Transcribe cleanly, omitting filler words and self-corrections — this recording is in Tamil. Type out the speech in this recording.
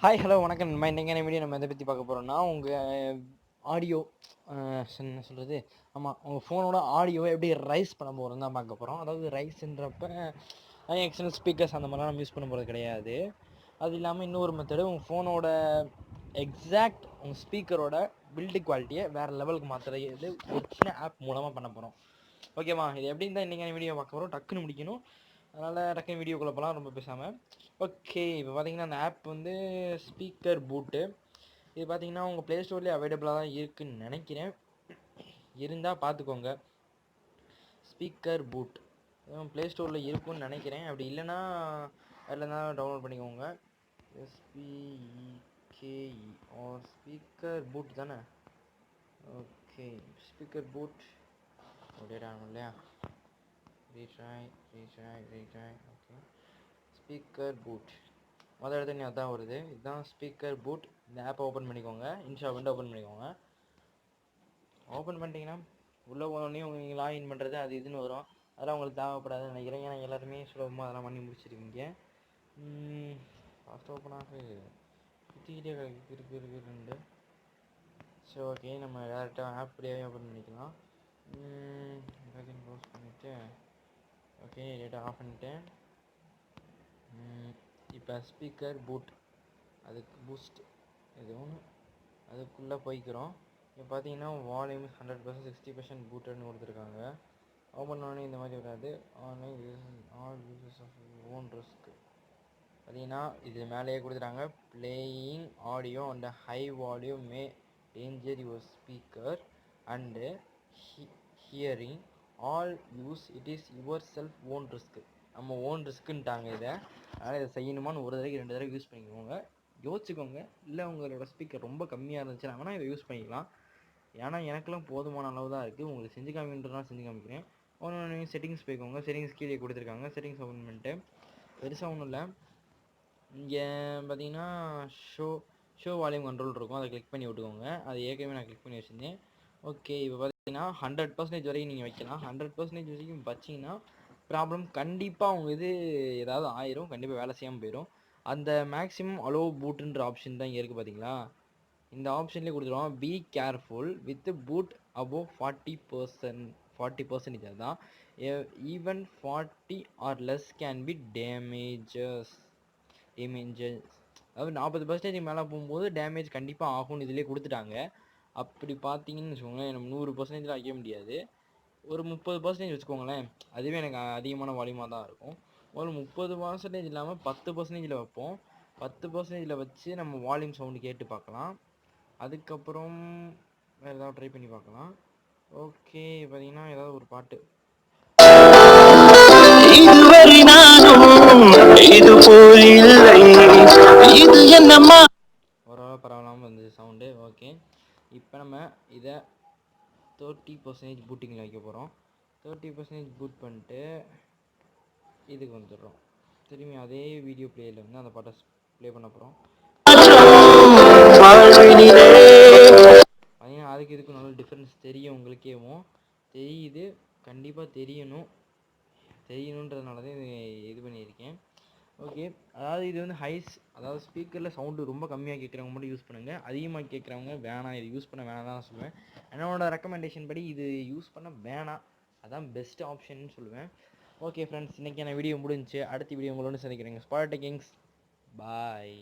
ஹாய் ஹலோ வணக்கம் நம்ம இன்றைக்கான வீடியோ நம்ம எதை பற்றி பார்க்க போகிறோம்னா உங்கள் ஆடியோ என்ன சொல்கிறது உங்கள் ஃபோனோட ஆடியோவை எப்படி ரைஸ் பண்ண போகிறோம் தான் பார்க்க போகிறோம். அதாவது ரைஸ்ன்றப்ப எக்ஸ்டர்னல் ஸ்பீக்கர்ஸ் அந்த மாதிரிலாம் நம்ம யூஸ் பண்ண போகிறது கிடையாது. அது இல்லாமல் இன்னொரு மெத்தடு உங்கள் ஃபோனோட எக்ஸாக்ட் உங்கள் ஸ்பீக்கரோட பில்டு குவாலிட்டியை வேறு லெவலுக்கு மாற்றுறது ஒரு சின்ன ஆப் மூலமாக பண்ண போகிறோம். ஓகேவா? இது எப்படின்னு தான் இன்றைக்கான வீடியோ பார்க்க போகிறோம். டக்குன்னு முடிக்கணும், அதனால் டக்குன்னு வீடியோக்குள்ளே போகலாம் ரொம்ப பேசாமல். ஓகே, இப்போ பார்த்தீங்கன்னா அந்த ஆப் வந்து ஸ்பீக்கர் பூட்டு. இது பார்த்தீங்கன்னா உங்கள் ப்ளே ஸ்டோர்லேயே அவைலபிளாக தான் இருக்குதுன்னு நினைக்கிறேன். இருந்தால் பார்த்துக்கோங்க. ஸ்பீக்கர் பூட் ப்ளே ஸ்டோரில் இருக்குன்னு நினைக்கிறேன். அப்படி இல்லைன்னா அதில் தான் டவுன்லோட் பண்ணிக்கோங்க. SPEKE ஆர் ஸ்பீக்கர் பூட் தானே. ஓகே, ஸ்பீக்கர் பூட் அப்படியே இல்லையா? ரீட்ராய். ஓகே, ஸ்பீக்கர் பூட் மொதல் இடத்துல அதான் வருது. இதுதான் ஸ்பீக்கர் பூட். இந்த ஆப்பை ஓப்பன் பண்ணிக்கோங்க. இன்ஸ்டா வந்து ஓப்பன் பண்ணிக்கோங்க. ஓப்பன் பண்ணிட்டீங்கன்னா உள்ளே போனோடனே நீங்கள் லாகின் பண்ணுறது அது இதுன்னு வரும். அதெல்லாம் உங்களுக்கு தேவைப்படாதுன்னு நினைக்கிறேன். ஏன்னா எல்லாருமே சுலபமாக அதெல்லாம் பண்ணி முடிச்சிருக்கீங்க. ஃபாஸ்ட் ஓப்பன் ஆகு சுற்றிக்கிட்டே இருக்குண்டு. சரி, ஓகே, நம்ம டேரெக்டாக ஆப்லேயே ஓப்பன் பண்ணிக்கலாம். எல்லாத்தையும் க்ளோஸ் பண்ணிவிட்டு ஓகே டேட்டா ஆஃப் பண்ணிவிட்டேன். இப்போ ஸ்பீக்கர் பூட் அதுக்கு பூஸ்ட் இது ஒன்று அதுக்குள்ளே போய்க்கிறோம். இப்போ பார்த்தீங்கன்னா வால்யூம் 100%, 60% பூட்டர்னு கொடுத்துருக்காங்க. ஓப்பன் பண்ணோடனே இந்த மாதிரி வராது. All users of own risk பார்த்தீங்கன்னா இது மேலேயே கொடுத்துட்டாங்க. Playing audio and high volume may danger your speaker and hearing all use it is yourself own risk. நம்ம ஓன் ரிஸ்க்குன்ட்டாங்க இதை. அதனால் இதை செய்யணுமான்னு ஒரு தடவைக்கு 2 தடவை யூஸ் பண்ணிக்கோங்க, யோசிச்சுக்கோங்க. இல்லை உங்களோட ஸ்பீக்கர் ரொம்ப கம்மியாக இருந்துச்சுன்னா வேணால் இதை யூஸ் பண்ணிக்கலாம். ஏன்னா எனக்கெல்லாம் போதுமான அளவு தான் இருக்குது. உங்களுக்கு செஞ்சு காமின்றதுனால செஞ்சு காமிக்கிறேன். ஒன்று செட்டிங்ஸ் போய்க்கோங்க. செட்டிங்ஸ் கீழே கொடுத்துருக்காங்க. செட்டிங்ஸ் ஓப்பன் பண்ணிட்டு பெருசாக ஒன்றும் இல்லை. இங்கே பார்த்தீங்கன்னா ஷோ வால்யூம் கண்ட்ரோல் இருக்கும். அதை கிளிக் பண்ணி விட்டுக்கோங்க. அது ஏற்கனவே நான் கிளிக் பண்ணி வச்சுருந்தேன். ஓகே, இப்போ பார்த்தீங்கன்னா 100% வரைக்கும் நீங்கள் வைக்கலாம். 100% வரைக்கும் வச்சிங்கன்னா ப்ராப்ளம் கண்டிப்பாக அவங்க இது ஏதாவது ஆயிரும், கண்டிப்பாக வேலை செய்யாமல் போயிடும். அந்த மேக்ஸிமம் அலோ பூட்டுன்ற ஆப்ஷன் தான் இங்கே இருக்குது பார்த்தீங்களா? இந்த ஆப்ஷன்லேயே கொடுத்துருவோம். Be careful with boot above 40%. அதுதான் even 40 or less can be damages. அதாவது 40% மேலே போகும்போது டேமேஜ் கண்டிப்பாக ஆகும்னு இதிலே கொடுத்துட்டாங்க. அப்படி பார்த்தீங்கன்னு வச்சுக்கோங்களேன், நம்ம 100% வைக்க முடியாது. ஒரு 30% வச்சுக்கோங்களேன். அதுவே எனக்கு அதிகமான வால்யூமாக தான் இருக்கும். ஒரு 30% இல்லாமல் 10% வைப்போம். 10% வச்சு நம்ம வால்யூம் சவுண்டு கேட்டு பார்க்கலாம். அதுக்கப்புறம் வேறு ஏதாவது ட்ரை பண்ணி பார்க்கலாம். ஓகே, பார்த்தீங்கன்னா ஏதாவது ஒரு பாட்டு ஓரளவு பரவாயில்லாமல் இருந்துச்சு சவுண்டு. ஓகே, இப்போ நம்ம இதை 30% பூட்டிங்கில் வைக்க போகிறோம். 30% பூட் பண்ணிட்டு இதுக்கு வந்துடுறோம். திரும்பி அதே வீடியோ பிளேயில் வந்து அந்த பாட்டை ப்ளே பண்ண போகிறோம். பார்த்தீங்கன்னா அதுக்கு இதுக்கு நல்ல டிஃப்ரென்ஸ் தெரியும். உங்களுக்கேவும் தெரியுது, கண்டிப்பாக தெரியணுன்றதுனால தான் இது பண்ணியிருக்கேன். ஓகே, அதாவது இது வந்து அதாவது ஸ்பீக்கரில் சவுண்டு ரொம்ப கம்மியாக கேட்குறவங்க மட்டும் யூஸ் பண்ணுங்கள். அதிகமாக கேட்குறவங்க வேணாம், இது யூஸ் பண்ண வேணாம் தான் சொல்லுவேன். என்னோடய ரெக்கமெண்டேஷன் படி இது யூஸ் பண்ண வேணாம், அதான் பெஸ்ட் ஆப்ஷன் சொல்லுவேன். ஓகே ஃப்ரெண்ட்ஸ், இன்றைக்கி வீடியோ முடிஞ்சிச்சு. அடுத்த வீடியோ உங்களோட சந்திக்கிறேங்க. ஸ்பாட் டெக்கிங்ஸ், பாய்.